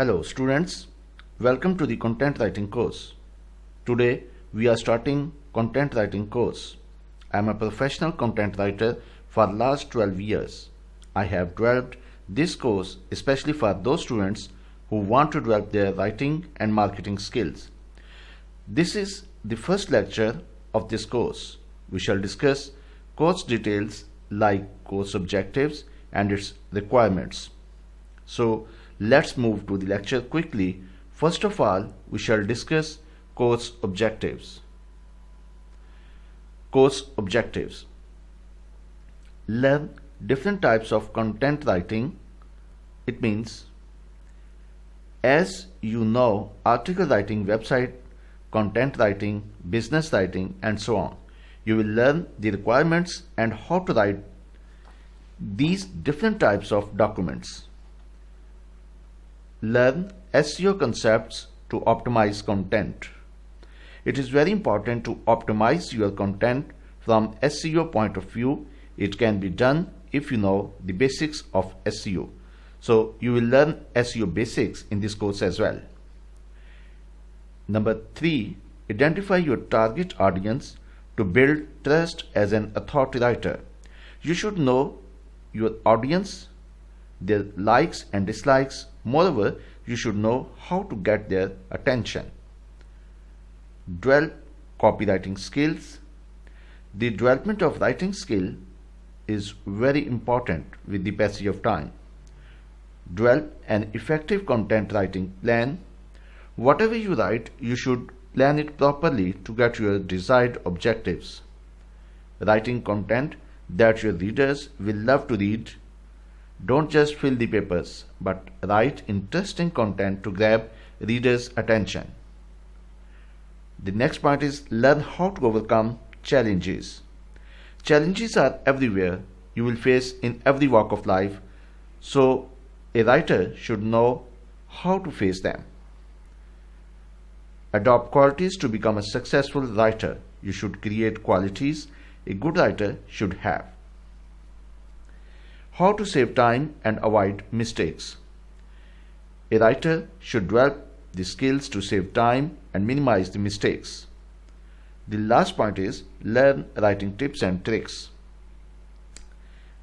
Hello students, welcome to the content writing course. Today we are starting content writing course. I am a professional content writer for last 12 years. I have developed this course especially for those students who want to develop their writing and marketing skills. This is the first lecture of this course. We shall discuss course details like course objectives and its requirements. So let's move to the lecture quickly. First of all, we shall discuss course objectives. Course objectives. Learn different types of content writing. It means, as you know, article writing, website, content writing, business writing, and so on. You will learn the requirements and how to write these different types of documents. Learn SEO concepts to optimize content. It is very important to optimize your content from SEO point of view. It can be done if you know the basics of SEO. So you will learn SEO basics in this course as well. Number 3, identify your target audience to build trust as an authority writer. You should know your audience, their likes and dislikes. Moreover, you should know how to get their attention. Develop copywriting skills. The development of writing skill is very important with the passage of time. Develop an effective content writing plan. Whatever you write, you should plan it properly to get your desired objectives. Writing content that your readers will love to read. Don't just fill the papers, but write interesting content to grab readers' attention. The next point is learn how to overcome challenges. Challenges are everywhere. You will face in every walk of life. So a writer should know how to face them. Adopt qualities to become a successful writer. You should create qualities a good writer should have. How to save time and avoid mistakes. A writer should develop the skills to save time and minimize the mistakes. The last point is learn writing tips and tricks.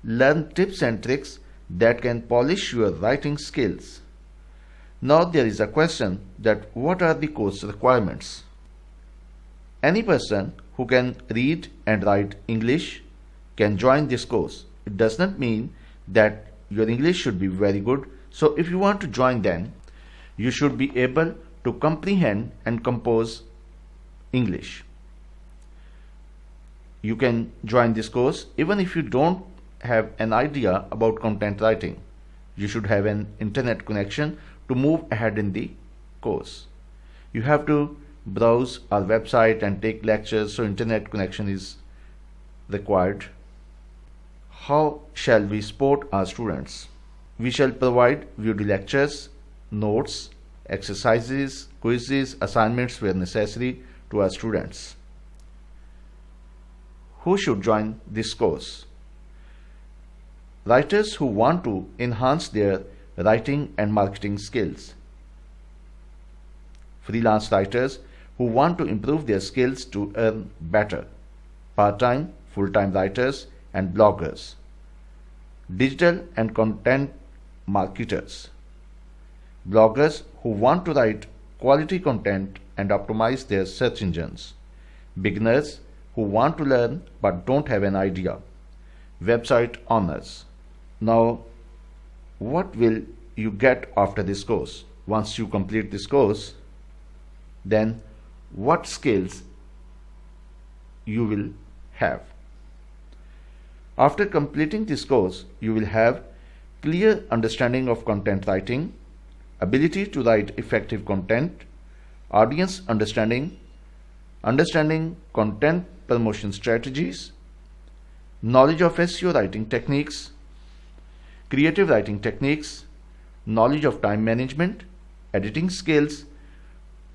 Learn tips and tricks that can polish your writing skills. Now there is a question that what are the course requirements? Any person who can read and write English can join this course. It does not mean that your English should be very good. So if you want to join, then you should be able to comprehend and compose English. You can join this course even if you don't have an idea about content writing. You should have an internet connection to move ahead in the course. You have to browse our website and take lectures, so internet connection is required. How shall we support our students? We shall provide video lectures, notes, exercises, quizzes, assignments where necessary to our students. Who should join this course? Writers who want to enhance their writing and marketing skills. Freelance writers who want to improve their skills to earn better. Part-time, full-time writers and bloggers. Digital and content marketers. Bloggers who want to write quality content and optimize their search engines. Beginners who want to learn but don't have an idea. Website owners. Now, what will you get after this course? Once you complete this course, then what skills you will have? After completing this course, you will have clear understanding of content writing, ability to write effective content, audience understanding, understanding content promotion strategies, knowledge of SEO writing techniques, creative writing techniques, knowledge of time management, editing skills.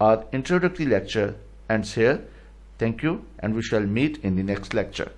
Our introductory lecture ends here. Thank you, and we shall meet in the next lecture.